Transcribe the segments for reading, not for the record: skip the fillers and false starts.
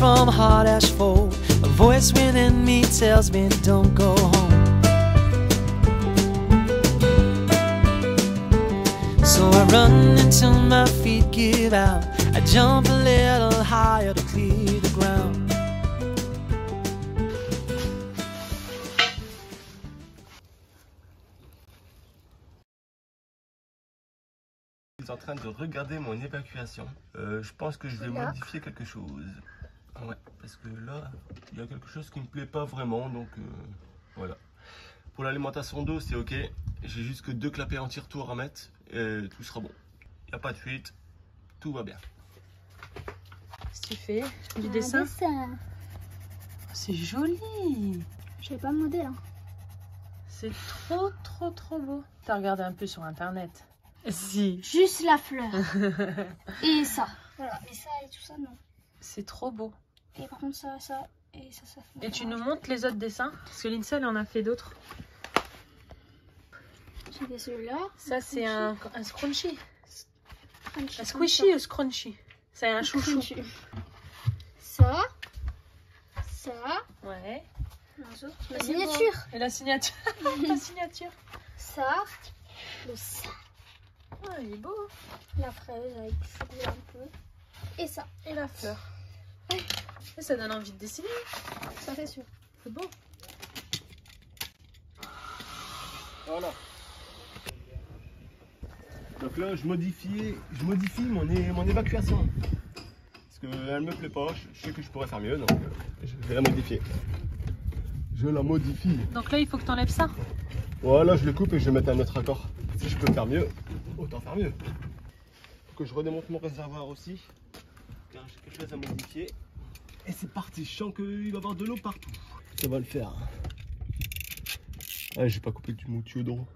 from hard asphalt. A voice within me tells me don't go home. So I run until my feet give out. I jump a little higher to clear the ground. Je suis en train de regarder mon évacuation. Je pense que je vais modifier quelque chose. Ouais, parce que là, il y a quelque chose qui me plaît pas vraiment, donc voilà. Pour l'alimentation d'eau, c'est ok. J'ai juste que 2 clapets anti-retour à mettre et tout sera bon. Il n'y a pas de fuite, tout va bien. Qu'est-ce que tu fais? Du dessin? C'est joli. Je sais pas le modèle. Hein. C'est trop beau. T'as regardé un peu sur internet? Si. Juste la fleur. Et ça. Voilà. Et ça et tout ça, non. C'est trop beau. Et par contre, ça et ça fait. Et tu nous montres les autres dessins? Parce que Lindsay, elle en a fait d'autres. J'ai fait celui-là. Ça, c'est un scrunchie. Crunchy, Un squishy ou scrunchie? C'est un chouchou. Ça. Ouais. La signature. Et la signature. La signature. Ça. Le ça. Ah, il est beau. La fraise avec du chocolat un peu. Et ça. Et la fleur. Et ça donne envie de dessiner. Ça c'est sûr. C'est beau. Voilà. Donc là, je modifie mon évacuation. Parce qu'elle me plaît pas, je sais que je pourrais faire mieux, donc je vais la modifier. Je la modifie. Donc là, il faut que tu enlèves ça. Voilà, je le coupe et je vais mettre un autre accord. Si je peux faire mieux, autant faire mieux. Faut que je redémonte mon réservoir aussi, car j'ai quelque chose à modifier. Et c'est parti, je sens qu'il va y avoir de l'eau partout. Ça va le faire. Ah, j'ai pas coupé du mon tuyau d'eau.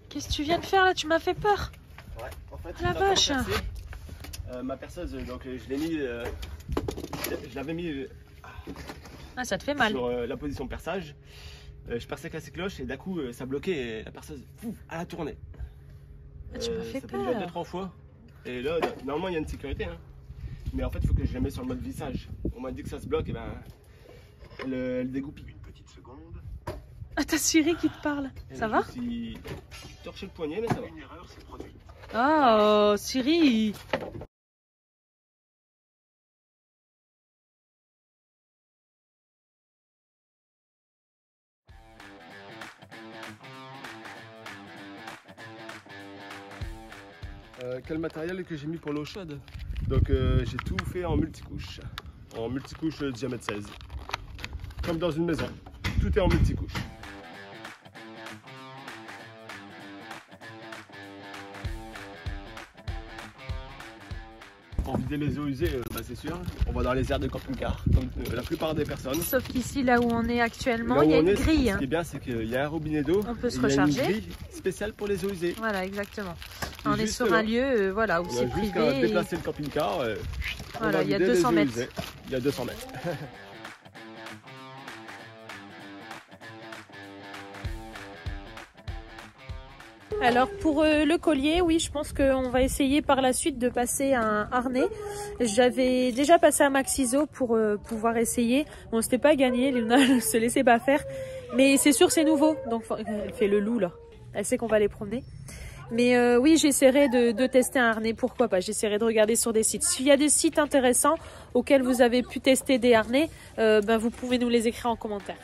Qu'est-ce que tu viens de faire là? Tu m'as fait peur. Ouais, en fait, la vache. Ma perceuse, donc je l'ai mis, je l'avais mis Ah, ça te fait mal. sur la position de perçage. Je perçais avec la cloche et d'un coup ça bloquait et la perceuse, pouf, elle a tourné. Ah, tu m'as fait ça peur. fait déjà 2-3 fois. Et là, normalement il y a une sécurité, hein. Mais en fait il faut que je la mette sur le mode vissage. On m'a dit que ça se bloque, et ben elle dégoupille. Une petite seconde. Ah, t'as Siri qui te parle. Et Ça va? Il torchait le poignet, mais ça va. Une erreur s'est produite. Oh, Siri. Quel matériel que j'ai mis pour l'eau chaude? Donc j'ai tout fait en multicouche diamètre 16, comme dans une maison, tout est en multicouche. Pour vider les eaux usées, c'est sûr, on va dans les aires de camping-car, comme la plupart des personnes. Sauf qu'ici, là où on est actuellement, Là il y a où on une est, grille. Ce qui est bien, c'est qu'il y a un robinet d'eau. On peut se et il y a recharger. une grille spéciale pour les eaux usées. Voilà, exactement. On est juste sur là. un lieu voilà, où On c'est a juste qu'à privé. Et... déplacer le camping-car. Voilà, il y a vider les 200 eaux mètres. usées. Il y a 200 mètres. Alors pour le collier, oui, je pense qu'on va essayer par la suite de passer un harnais. J'avais déjà passé un max ISO pour pouvoir essayer. Bon, c'était pas gagné, Luna ne se laissait pas faire. Mais c'est sûr, c'est nouveau. Donc elle fait le loup là. Elle sait qu'on va les promener. Mais oui, j'essaierai de tester un harnais, pourquoi pas. J'essaierai de regarder sur des sites. S'il y a des sites intéressants auxquels vous avez pu tester des harnais, ben, vous pouvez nous les écrire en commentaire.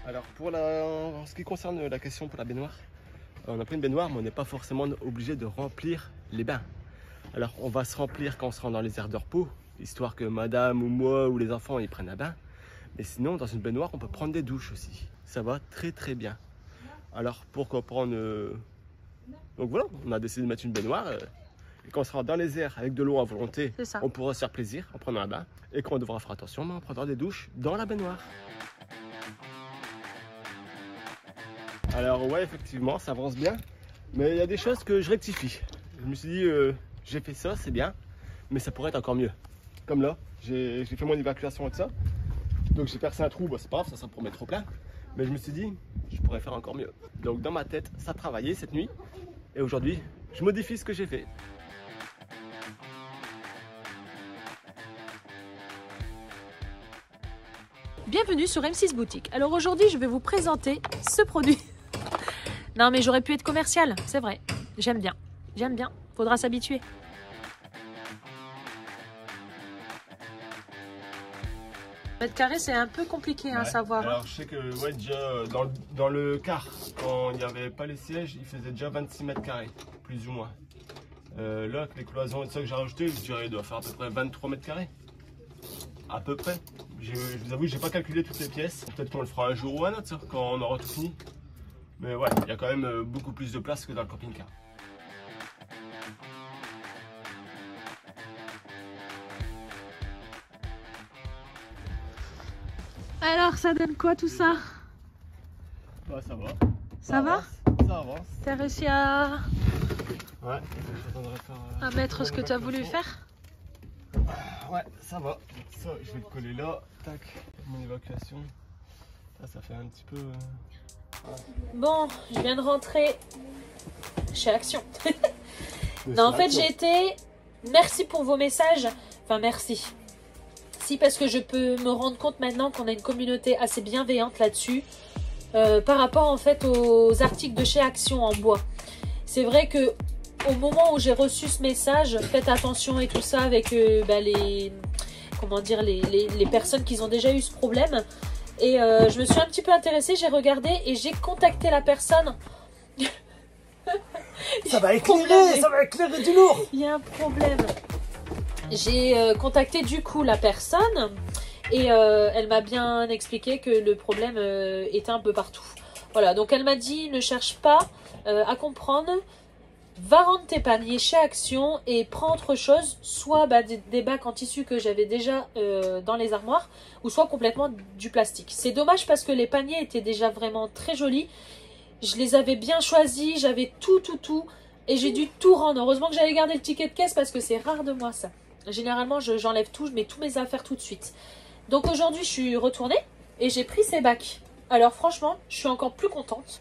Alors en ce qui concerne la question pour la baignoire, on a pris une baignoire mais on n'est pas forcément obligé de remplir les bains. Alors on va se remplir quand on se rend dans les aires de repos, histoire que madame ou moi ou les enfants ils prennent un bain. Mais sinon dans une baignoire on peut prendre des douches aussi. Ça va très très bien. Alors pourquoi prendre... Donc voilà, on a décidé de mettre une baignoire. Et quand on sera dans les airs avec de l'eau à volonté, on pourra se faire plaisir en prenant un bain. Et quand on devra faire attention, on prendra des douches dans la baignoire. Alors ouais, effectivement, ça avance bien. Mais il y a des choses que je rectifie. Je me suis dit, j'ai fait ça, c'est bien. Mais ça pourrait être encore mieux. Comme là, j'ai fait mon évacuation et tout ça. Donc j'ai percé un trou, bah, c'est pas grave, ça pour mettre trop plein. Mais je me suis dit, je pourrais faire encore mieux. Donc dans ma tête, ça travaillait cette nuit. Et aujourd'hui, je modifie ce que j'ai fait. Bienvenue sur M6 Boutique. Alors aujourd'hui, je vais vous présenter ce produit. Non mais j'aurais pu être commercial, c'est vrai. J'aime bien, faudra s'habituer. Mètre carré, c'est un peu compliqué à savoir. Alors je sais que ouais, déjà dans le car, quand il n'y avait pas les sièges, il faisait déjà 26 mètres carrés, plus ou moins. Là, avec les cloisons et tout ça que j'ai rajouté, je dirais il doit faire à peu près 23 mètres carrés. À peu près. Je vous avoue, j'ai pas calculé toutes les pièces. Peut-être qu'on le fera un jour ou un autre, ça, quand on aura tout fini. Mais ouais, il y a quand même beaucoup plus de place que dans le camping-car. Alors, ça donne quoi tout ça? Bah ça va. Ça va? Ça avance. T'as réussi à Ouais, mettre ce que tu as voulu faire? Ouais, ça va. Ça, je vais le coller là. Tac, mon évacuation. Ça fait un petit peu... Bon, je viens de rentrer chez Action. Non, en fait, j'ai été... Merci pour vos messages. Enfin, merci. Si, parce que je peux me rendre compte maintenant qu'on a une communauté assez bienveillante là-dessus. Par rapport, en fait, aux articles de chez Action en bois. C'est vrai que au moment où j'ai reçu ce message, faites attention et tout ça avec les personnes qui ont déjà eu ce problème. Et je me suis un petit peu intéressée, j'ai regardé et j'ai contacté la personne. Ça va éclairer du lourd. Il y a un problème. J'ai contacté du coup la personne et elle m'a bien expliqué que le problème était un peu partout. Voilà, donc elle m'a dit ne cherche pas à comprendre. Va rendre tes paniers chez Action et prends autre chose, soit des bacs en tissu que j'avais déjà dans les armoires, ou soit complètement du plastique. C'est dommage parce que les paniers étaient déjà vraiment très jolis. Je les avais bien choisis, j'avais tout, et j'ai dû tout rendre. Heureusement que j'avais gardé le ticket de caisse parce que c'est rare de moi ça. Généralement, j'enlève tout, je mets tous mes affaires tout de suite. Donc aujourd'hui, je suis retournée et j'ai pris ces bacs. Alors franchement, je suis encore plus contente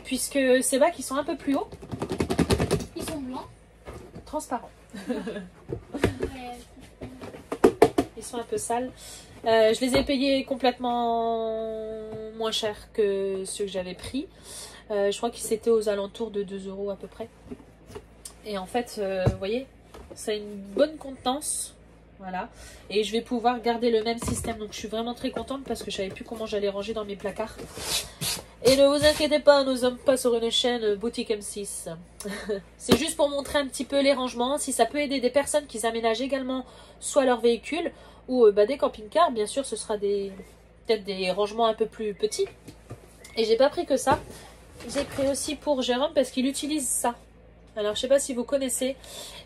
puisque ces bacs, ils sont un peu plus hauts. Ils sont blancs. Transparents. Ouais. Ils sont un peu sales. Je les ai payés complètement moins cher que ceux que j'avais pris. Je crois qu'ils étaient aux alentours de 2 € à peu près. Et en fait, vous voyez, ça a une bonne contenance. Voilà. Et je vais pouvoir garder le même système. Donc je suis vraiment très contente parce que je savais plus comment j'allais ranger dans mes placards. Et ne vous inquiétez pas, nous ne sommes pas sur une chaîne boutique M6. C'est juste pour montrer un petit peu les rangements. Si ça peut aider des personnes qui aménagent également soit leur véhicule ou des camping-cars, bien sûr, ce sera peut-être des rangements un peu plus petits. Et j'ai pas pris que ça. J'ai pris aussi pour Jérôme parce qu'il utilise ça. Alors, je sais pas si vous connaissez,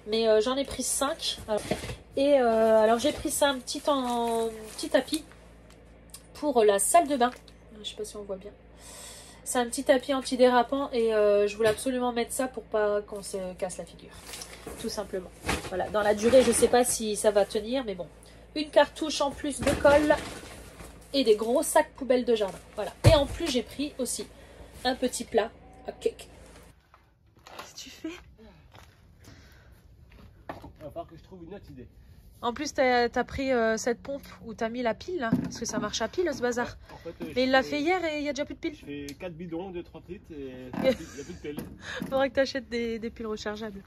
mais j'en ai pris 5. Alors, j'ai pris ça, un petit tapis pour la salle de bain. Je sais pas si on voit bien. C'est un petit tapis antidérapant et je voulais absolument mettre ça pour pas qu'on se casse la figure. Tout simplement. Voilà, dans la durée, je sais pas si ça va tenir, mais bon. Une cartouche en plus de colle et des gros sacs poubelles de jardin. Voilà. Et en plus, j'ai pris aussi un petit plat à cake. Qu'est-ce que tu fais? Il va falloir que je trouve une autre idée. En plus, t'as pris cette pompe où t'as mis la pile, là, parce que ça marche à pile, ce bazar. En fait, mais il l'a fait hier et il n'y a déjà plus de piles. Je fais 4 bidons de 30 litres et il n'y a plus de pile. Faudrait que t'achètes des piles rechargeables.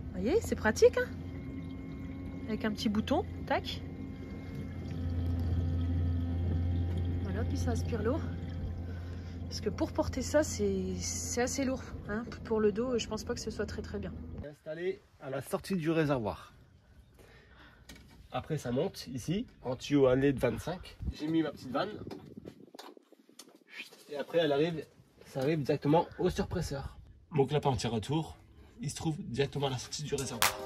Vous voyez, c'est pratique, hein? Avec un petit bouton, tac. Voilà, puis ça aspire l'eau. Parce que pour porter ça, c'est assez lourd. Hein. Pour le dos, je pense pas que ce soit très bien. Installé à la sortie du réservoir. Après, ça monte ici, en tuyau à lait de 25. J'ai mis ma petite vanne. Et après, ça arrive directement au surpresseur. Mon clapet anti-retour, il se trouve directement à la sortie du réservoir.